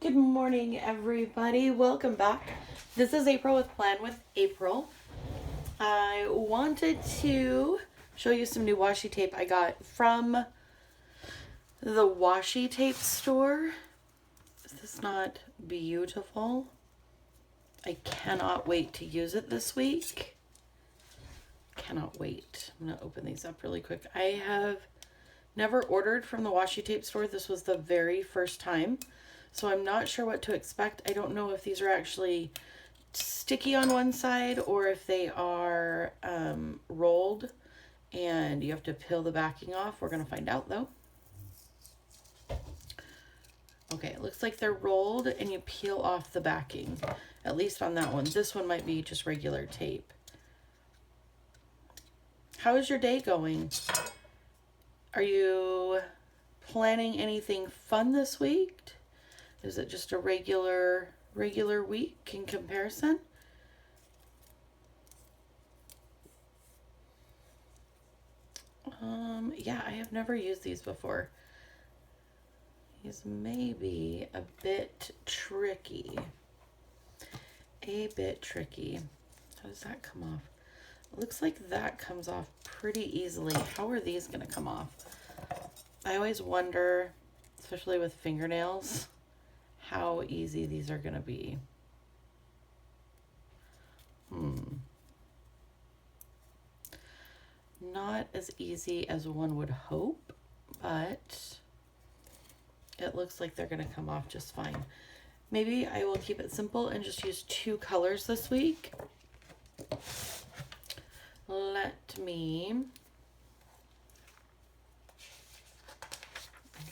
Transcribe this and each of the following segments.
Good morning, everybody. Welcome back. This is April with Plan with April. I wanted to show you some new washi tape I got from the washi tape store. Is this not beautiful? I cannot wait to use it this week. Cannot wait. I'm going to open these up really quick. I have never ordered from the washi tape store. This was the very first time. So I'm not sure what to expect. I don't know if these are actually sticky on one side or if they are rolled and you have to peel the backing off. We're going to find out though. Okay, it looks like they're rolled and you peel off the backing, at least on that one. This one might be just regular tape. How is your day going? Are you planning anything fun this week? Is it just a regular week in comparison? Yeah, I have never used these before. These may be a bit tricky. How does that come off? It looks like that comes off pretty easily. How are these going to come off? I always wonder, especially with fingernails, how easy these are going to be. Not as easy as one would hope, but it looks like they're going to come off just fine. Maybe I will keep it simple and just use 2 colors this week.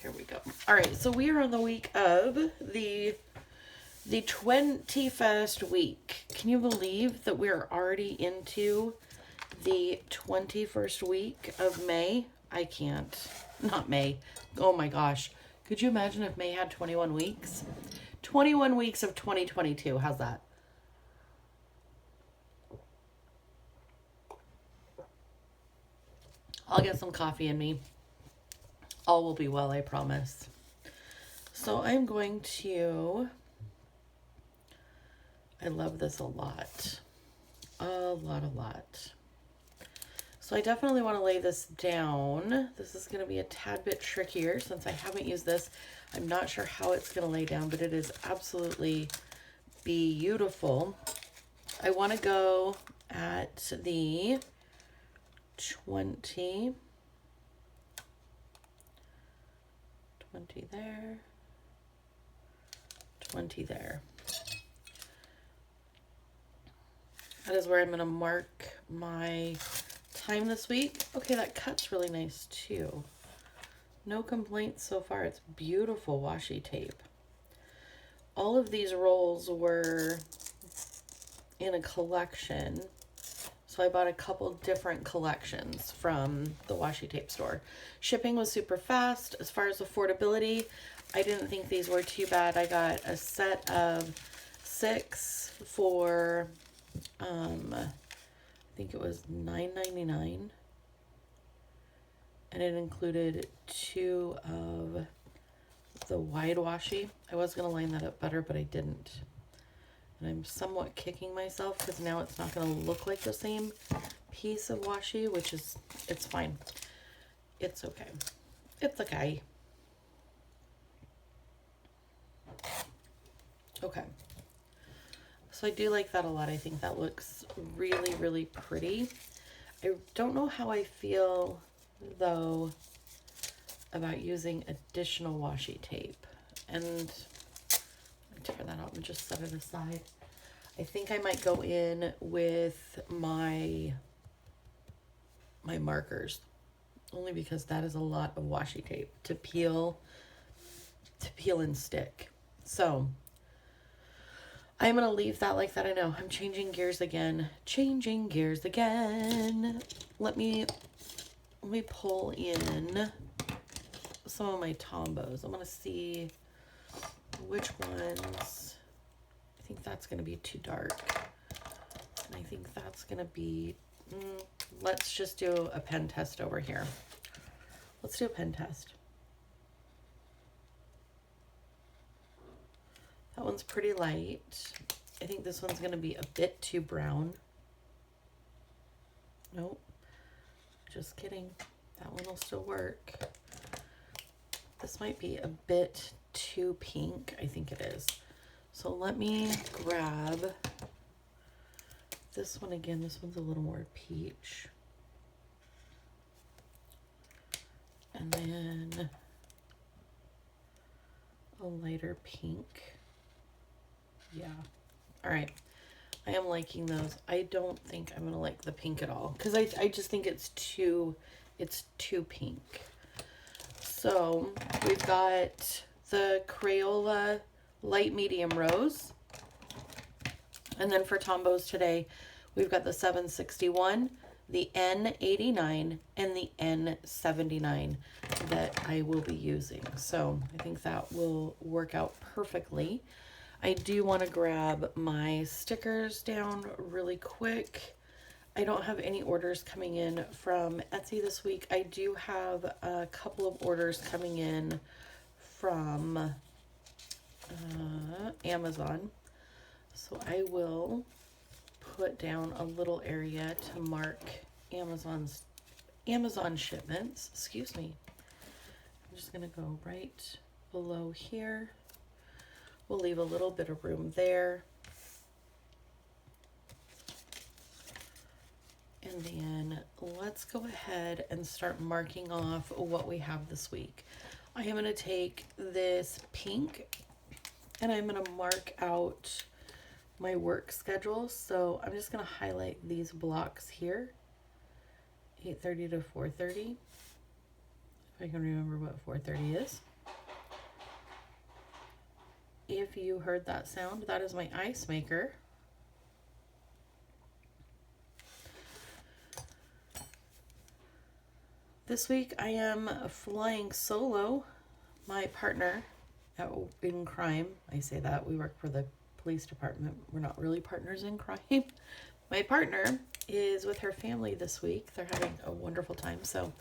Here we go. All right, so we are on the week of the 21st week. Can you believe that we're already into the 21st week of May? I can't. Not May. Oh my gosh. Could you imagine if May had 21 weeks? 21 weeks of 2022. How's that? I'll get some coffee in me. All will be well, I promise. So I'm going to... I love this a lot. A lot. So I definitely want to lay this down. This is going to be a tad bit trickier since I haven't used this. I'm not sure how it's going to lay down, but it is absolutely beautiful. I want to go at the 20 there, 20 there. That is where I'm going to mark my time this week. Okay, that cuts really nice too. No complaints so far. It's beautiful washi tape. All of these rolls were in a collection. So I bought a couple different collections from the washi tape store. Shipping was super fast. As far as affordability, I didn't think these were too bad. I got a set of 6 for, I think it was $9.99. And it included 2 of the wide washi. I was going to line that up better, but I didn't. And I'm somewhat kicking myself because now it's not going to look like the same piece of washi, which is, it's fine. It's okay. It's okay. Okay. So I do like that a lot. I think that looks really pretty. I don't know how I feel, though, about using additional washi tape. And tear that out and just set it aside. I think I might go in with my markers, only because that is a lot of washi tape to peel and stick. So I'm gonna leave that like that. I know I'm changing gears again. Let me pull in some of my Tombos. I want to see which ones. I think that's going to be too dark. And I think that's going to be, let's just do a pen test over here. Let's do a pen test. That one's pretty light. I think this one's going to be a bit too brown. Nope. Just kidding. That one will still work. This might be a bit too pink. I think it is. So let me grab this one again. This one's a little more peach. And then a lighter pink. Yeah. All right. I am liking those. I don't think I'm going to like the pink at all because I just think it's too pink. So we've got the Crayola light medium rose. And then for Tombows today, we've got the 761, the N89, and the N79 that I will be using. So I think that will work out perfectly. I do want to grab my stickers down really quick. I don't have any orders coming in from Etsy this week. I do have a couple of orders coming in from Amazon. So I will put down a little area to mark Amazon shipments. Excuse me. I'm just going to go right below here. We'll leave a little bit of room there. And then let's go ahead and start marking off what we have this week. I am going to take this pink and I'm going to mark out my work schedule. So I'm just going to highlight these blocks here, 8:30 to 4:30. If I can remember what 4:30 is. If you heard that sound, that is my ice maker. This week I am flying solo. My partner in crime, I say that, we work for the police department. We're not really partners in crime. My partner is with her family this week. They're having a wonderful time. So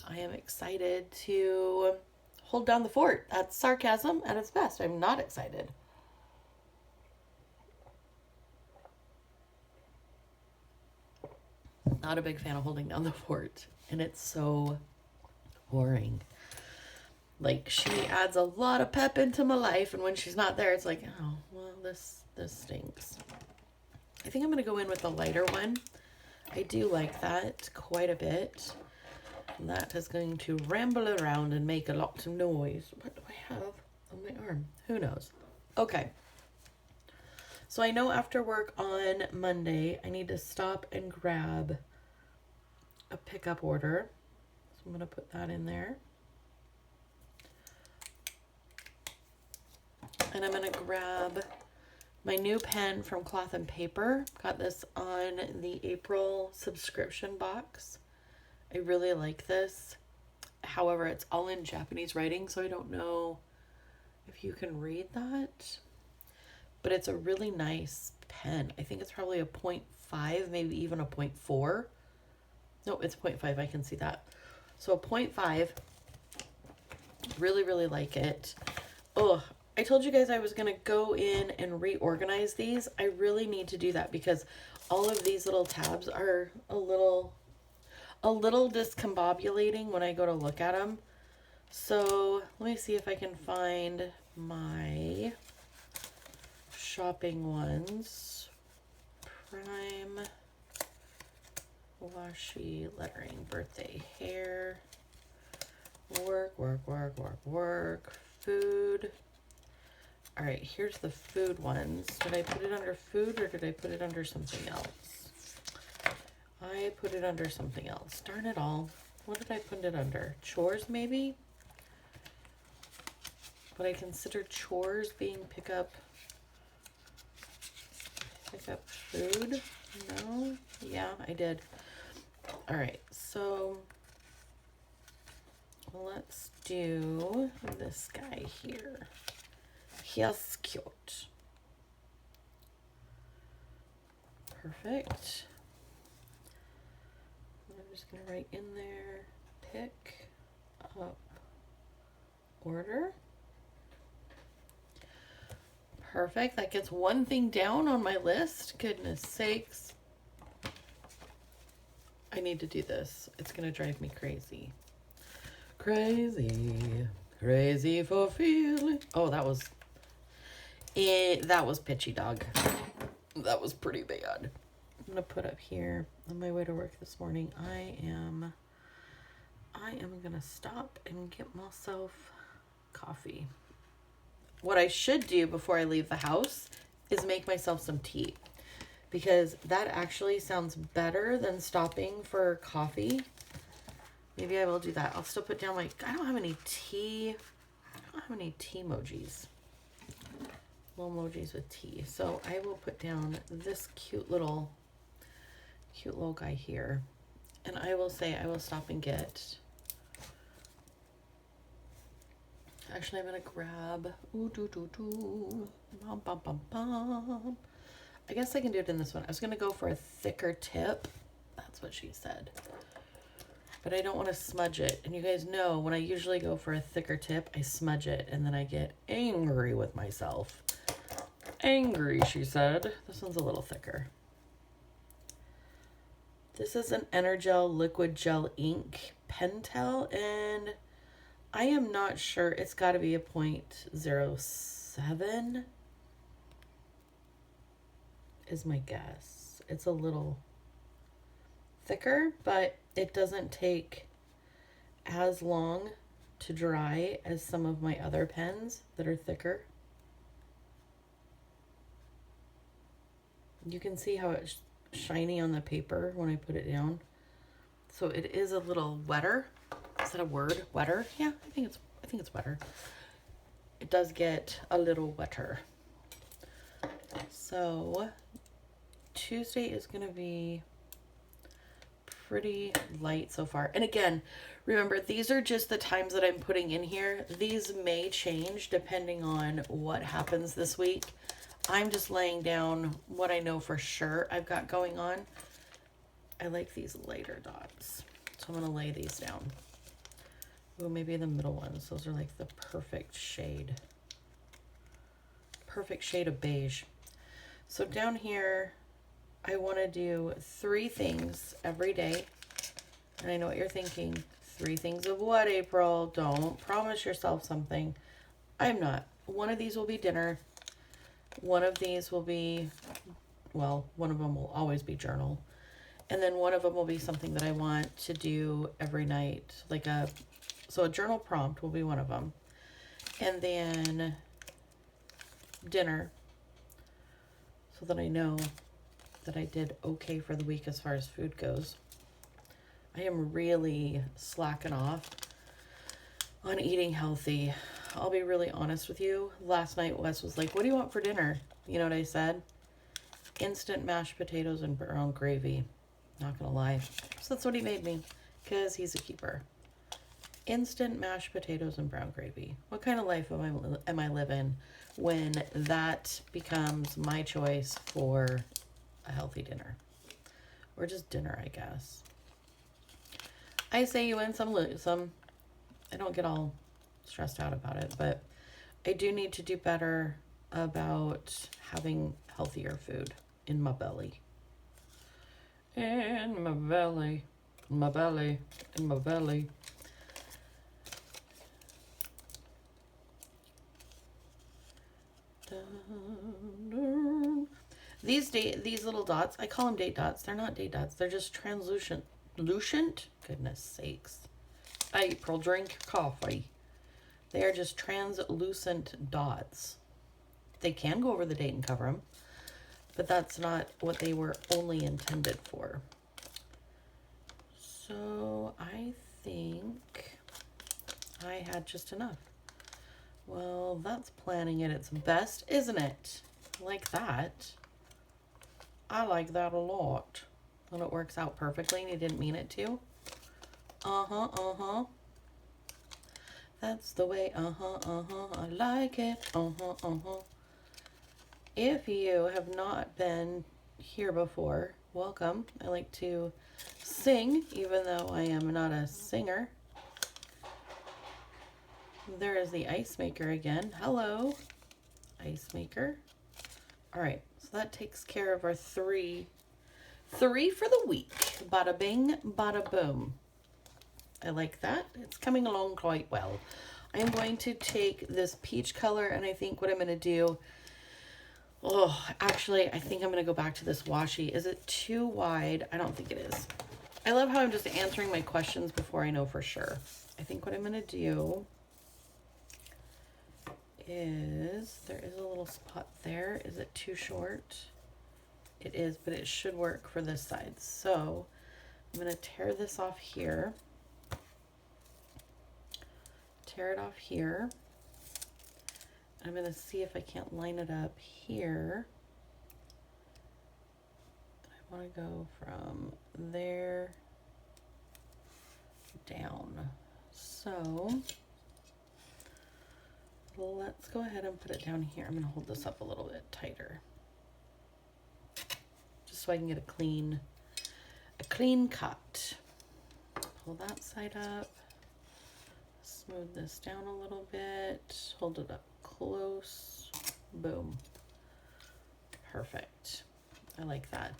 I am excited to hold down the fort. That's sarcasm at its best. I'm not excited. Not a big fan of holding down the fort. And it's so boring. Like, she adds a lot of pep into my life, and when she's not there, it's like, oh, well, this stinks. I think I'm going to go in with the lighter one. I do like that quite a bit. And that is going to ramble around and make a lot of noise. What do I have on my arm? Who knows? Okay. So I know after work on Monday, I need to stop and grab a pickup order. So I'm going to put that in there. And I'm going to grab my new pen from Cloth and Paper. Got this on the April subscription box. I really like this. However, it's all in Japanese writing, so I don't know if you can read that. But it's a really nice pen. I think it's probably a 0.5, maybe even a 0.4. No, it's 0.5. I can see that. So a 0.5. Really, really like it. Oh, I told you guys I was going to go in and reorganize these. I really need to do that because all of these little tabs are a little discombobulating when I go to look at them. So let me see if I can find my shopping ones. Prime, Washi, lettering, birthday, hair, work, food. All right, here's the food ones. Did I put it under food or did I put it under something else? I put it under something else. Darn it all. What did I put it under? Chores, maybe? Would I consider chores being pick up food? No? Yeah, I did. All right, so let's do this guy here. He's cute. Perfect. I'm just going to write in there, pick up order. Perfect. That gets one thing down on my list. Goodness sakes. I need to do this. It's going to drive me crazy. Crazy. Crazy for feeling. Oh, that was it. That was pitchy, dog. That was pretty bad. I'm going to put up here on my way to work this morning. I am going to stop and get myself coffee. What I should do before I leave the house is make myself some tea, because that actually sounds better than stopping for coffee. Maybe I will do that. I'll still put down I don't have any tea emojis. Little emojis with tea. So I will put down this cute little guy here. And I will say I will stop and get. Actually, I'm going to grab. Bum, bum, bum, bum. I guess I can do it in this one. I was going to go for a thicker tip. That's what she said. But I don't want to smudge it. And you guys know when I usually go for a thicker tip, I smudge it. And then I get angry with myself. Angry, she said. This one's a little thicker. This is an Energel Liquid Gel Ink Pentel. And I am not sure. It's got to be a 0.07 is my guess. It's a little thicker, but it doesn't take as long to dry as some of my other pens that are thicker. You can see how it's shiny on the paper when I put it down. So it is a little wetter. Is that a word? Wetter? Yeah, I think it's wetter. It does get a little wetter. So Tuesday is going to be pretty light so far. And again, remember, these are just the times that I'm putting in here. These may change depending on what happens this week. I'm just laying down what I know for sure I've got going on. I like these lighter dots, so I'm going to lay these down. Ooh, maybe the middle ones. Those are like the perfect shade. Perfect shade of beige. So down here, I want to do 3 things every day. And I know what you're thinking. 3 things of what, April? Don't promise yourself something. I'm not. One of these will be dinner. One of these will be, well, one of them will always be journal. And then one of them will be something that I want to do every night. So a journal prompt will be one of them. And then dinner. So that I know that I did okay for the week as far as food goes. I am really slacking off on eating healthy. I'll be really honest with you. Last night Wes was like, what do you want for dinner? You know what I said? Instant mashed potatoes and brown gravy. Not gonna lie. So that's what he made me, because he's a keeper. Instant mashed potatoes and brown gravy. What kind of life am I living when that becomes my choice for a healthy dinner? Or just dinner, I guess. I say you win some, lose some. I don't get all stressed out about it, but I do need to do better about having healthier food in my belly. In my belly, in my belly, in my belly. These little dots, I call them date dots. They're not date dots. They're just translucent. Goodness sakes. April, drink coffee. They are just translucent dots. They can go over the date and cover them, but that's not what they were only intended for. So I think I had just enough. Well, that's planning at its best, isn't it? Like that. I like that a lot. When it works out perfectly and you didn't mean it to. That's the way, I like it, If you have not been here before, welcome. I like to sing, even though I am not a singer. There is the ice maker again. Hello. ice maker. All right, so that takes care of our three for the week. Bada bing, bada boom. I like that. It's coming along quite well. I'm going to take this peach color, and I think what I'm going to do, actually, I think I'm going to go back to this washi. Is it too wide? I don't think it is. I love how I'm just answering my questions before I know for sure. I think what I'm going to do is, there is a little spot there. Is it too short? It is, but it should work for this side. So I'm going to tear this off here. Tear it off here. I'm going to see if I can't line it up here. I want to go from there down. So let's go ahead and put it down here. I'm going to hold this up a little bit tighter, just so I can get a clean cut. Pull that side up. Smooth this down a little bit. Hold it up close. Boom. Perfect. I like that.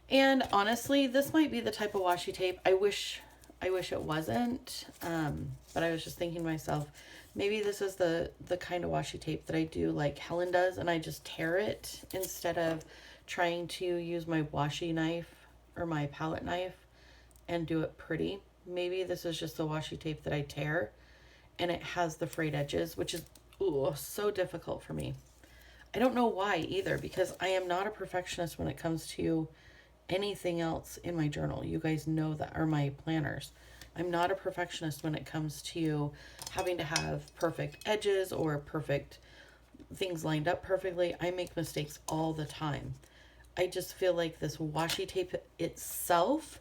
And honestly, this might be the type of washi tape. I wish it wasn't. But I was just thinking to myself, maybe this is the kind of washi tape that I do like Helen does, and I just tear it instead of trying to use my washi knife or my palette knife and do it pretty. Maybe this is just the washi tape that I tear, and it has the frayed edges, which is so difficult for me. I don't know why either, because I am not a perfectionist when it comes to anything else in my journal. You guys know that, or my planners. I'm not a perfectionist when it comes to having to have perfect edges or perfect things lined up perfectly. I make mistakes all the time. I just feel like this washi tape itself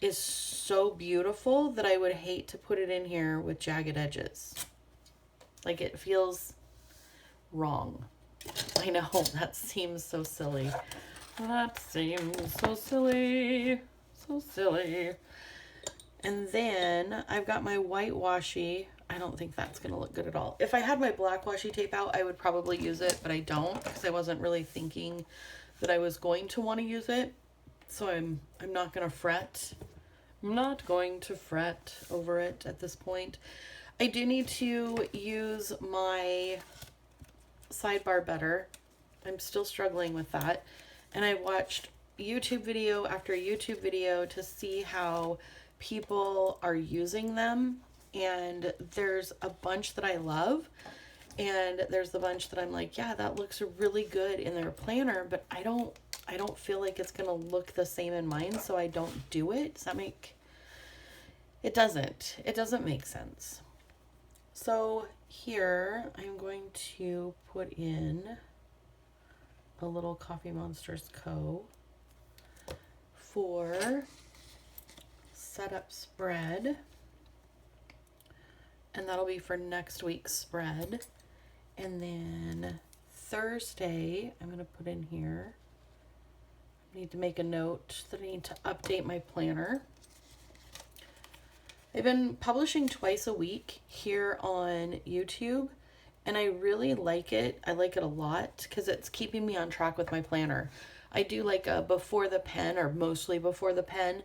is so beautiful that I would hate to put it in here with jagged edges. Like, it feels wrong. I know, that seems so silly. That seems so silly. So silly. And then I've got my white washi. I don't think that's going to look good at all. If I had my black washi tape out, I would probably use it, but I don't, because I wasn't really thinking that I was going to want to use it. So I'm not going to fret. I'm not going to fret over it at this point. I do need to use my sidebar better. I'm still struggling with that. And I watched YouTube video after YouTube video to see how people are using them. And there's a bunch that I love. And there's the bunch that I'm like, yeah, that looks really good in their planner, but I don't feel like it's going to look the same in mine, so I don't do it. Does that make... It doesn't make sense. So here I'm going to put in a little Coffee Monsterz Co. for setup spread. And that'll be for next week's spread. And then Thursday, I'm going to put in here, I need to make a note that I need to update my planner. I've been publishing twice a week here on YouTube, and I really like it. I like it a lot because it's keeping me on track with my planner. I do like a before the pen, or mostly before the pen.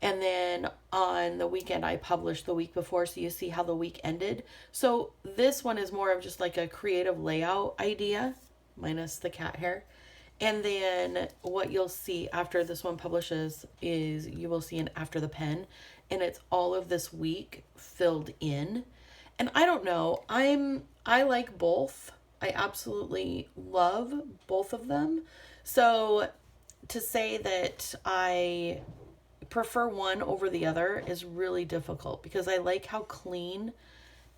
And then on the weekend, I published the week before, so you see how the week ended. So this one is more of just like a creative layout idea, minus the cat hair. And then what you'll see after this one publishes is you will see an after the pen, and it's all of this week filled in. And I don't know, I like both. I absolutely love both of them. So to say that I prefer one over the other is really difficult, because I like how clean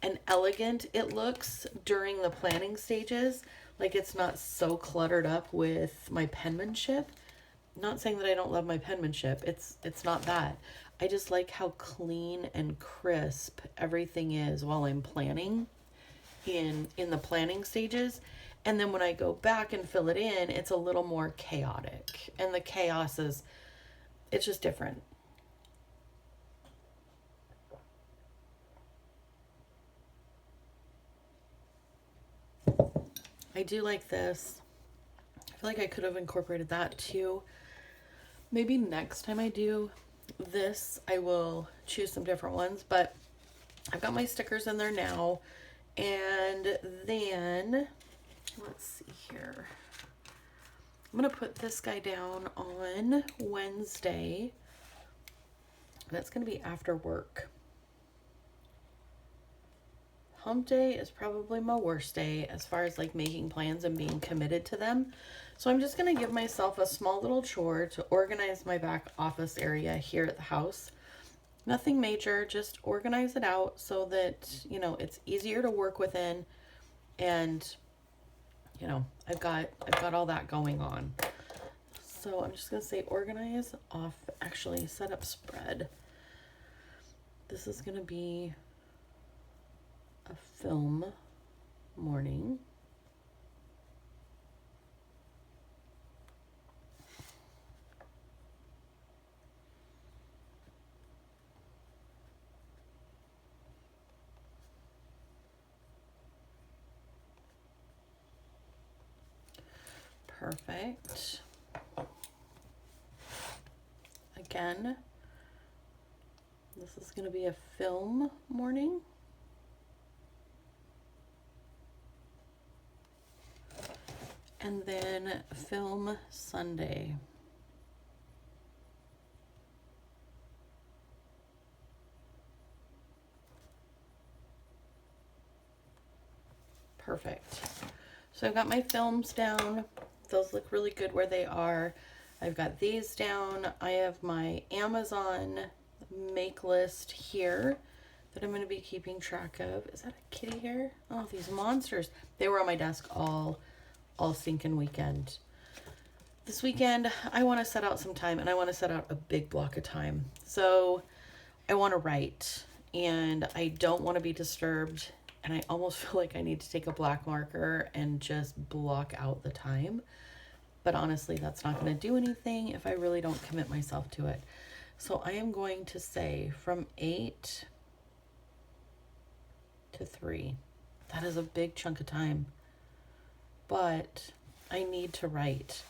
and elegant it looks during the planning stages. Like, it's not so cluttered up with my penmanship. Not saying that I don't love my penmanship. It's not that. I just like how clean and crisp everything is while I'm planning in the planning stages. And then when I go back and fill it in, it's a little more chaotic. And the chaos is, it's just different. I do like this. I feel like I could have incorporated that too. Maybe next time I do this, I will choose some different ones, but I've got my stickers in there now. And then, let's see here. I'm going to put this guy down on Wednesday. That's going to be after work. Hump day is probably my worst day as far as like making plans and being committed to them. So I'm just going to give myself a small little chore to organize my back office area here at the house. Nothing major, just organize it out so that, you know, it's easier to work within, and, you know, I've got all that going on. So I'm just going to say organize off, actually set up spread. This is going to be a film morning. Perfect. Again, this is going to be a film morning. And then film Sunday. Perfect. So I've got my films down. Those look really good where they are. I've got these down. I have my Amazon make list here that I'm going to be keeping track of. Is that a kitty hair? Oh, these Monsterz. They were on my desk all stinking weekend. This weekend, I want to set out some time, and I want to set out a big block of time. So I want to write, and I don't want to be disturbed, and I almost feel like I need to take a black marker and just block out the time. But honestly, that's not going to do anything if I really don't commit myself to it. So I am going to say from 8 to 3. That is a big chunk of time. But I need to write.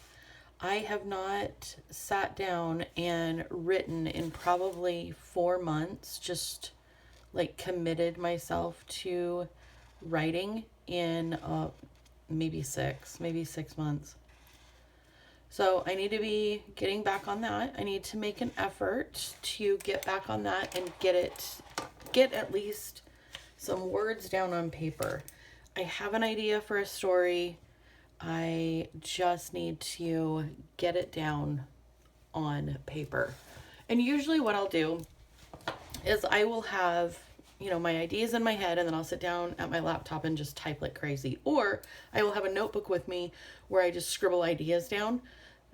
I have not sat down and written in probably 4 months, just like committed myself to writing in maybe 6 months. So I need to be getting back on that. I need to make an effort to get back on that and get at least some words down on paper. I have an idea for a story. I just need to get it down on paper. And usually what I'll do is I will have, you know, my ideas in my head, and then I'll sit down at my laptop and just type like crazy. Or I will have a notebook with me where I just scribble ideas down.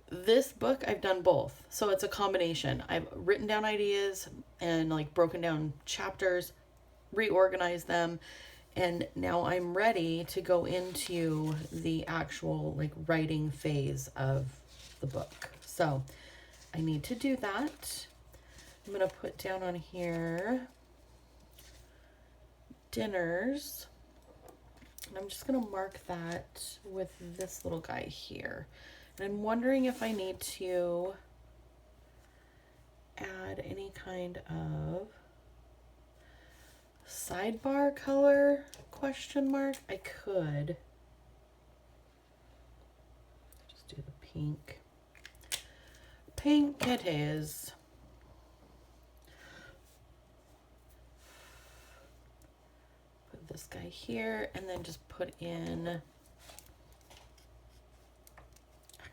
This book, I've done both. So it's a combination. I've written down ideas and like broken down chapters, reorganized them, and now I'm ready to go into the actual like writing phase of the book. So I need to do that. I'm going to put down on here dinners. And I'm just going to mark that with this little guy here. And I'm wondering if I need to add any kind of sidebar color question mark. I could just do the pink. Pink it is. Put this guy here, and then just put in,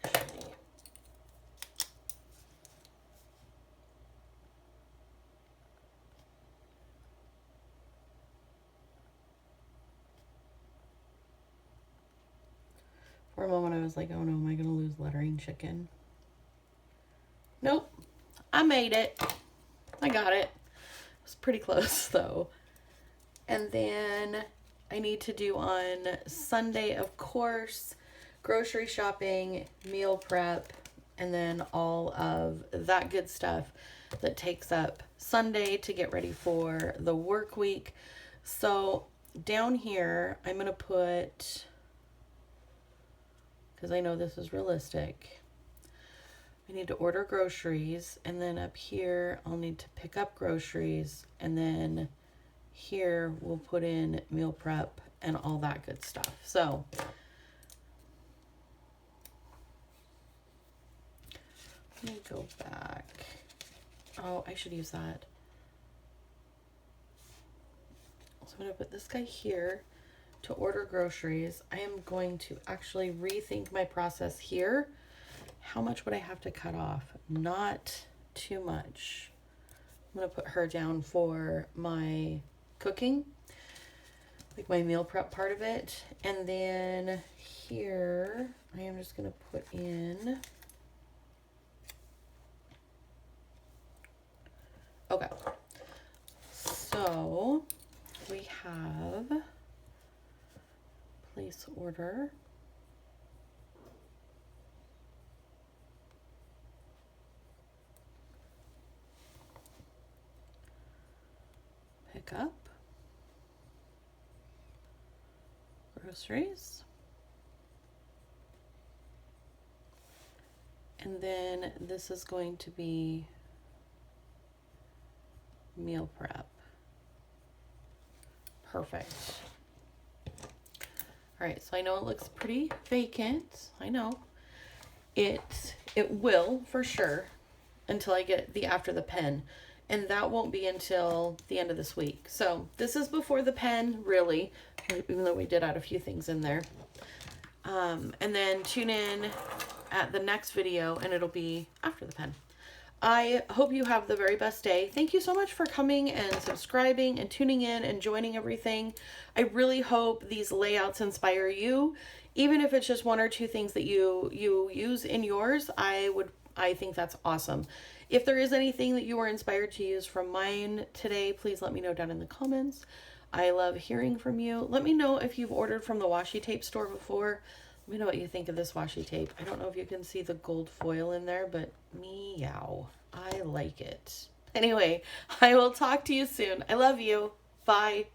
actually, for a moment I was like, oh no, am I gonna lose lettering chicken? Nope, I made it. I got it. It was pretty close though. And then I need to do on Sunday, of course, grocery shopping, meal prep, and then all of that good stuff that takes up Sunday to get ready for the work week. So down here, I'm going to put because I know this is realistic. I need to order groceries, and then up here I'll need to pick up groceries, and then here we'll put in meal prep and all that good stuff. So let me go back. Oh, I should use that. So I'm going to put this guy here to order groceries. I am going to actually rethink my process here. How much would I have to cut off? Not too much. I'm going to put her down for my cooking, like my meal prep part of it. And then here, I am just going to put in, okay. So we have place order. Pick up. Groceries. And then this is going to be meal prep. Perfect. All right, so I know it looks pretty vacant. I know. It will for sure until I get the after the pen. And that won't be until the end of this week. So this is before the pen, really, even though we did add a few things in there. And then tune in at the next video and it'll be after the pen. I hope you have the very best day. Thank you so much for coming and subscribing and tuning in and joining everything. I really hope these layouts inspire you. Even if it's just one or two things that you use in yours, I think that's awesome. If there is anything that you were inspired to use from mine today, please let me know down in the comments. I love hearing from you. Let me know if you've ordered from the washi tape store before. Let me know what you think of this washi tape. I don't know if you can see the gold foil in there, but meow. I like it. Anyway, I will talk to you soon. I love you. Bye.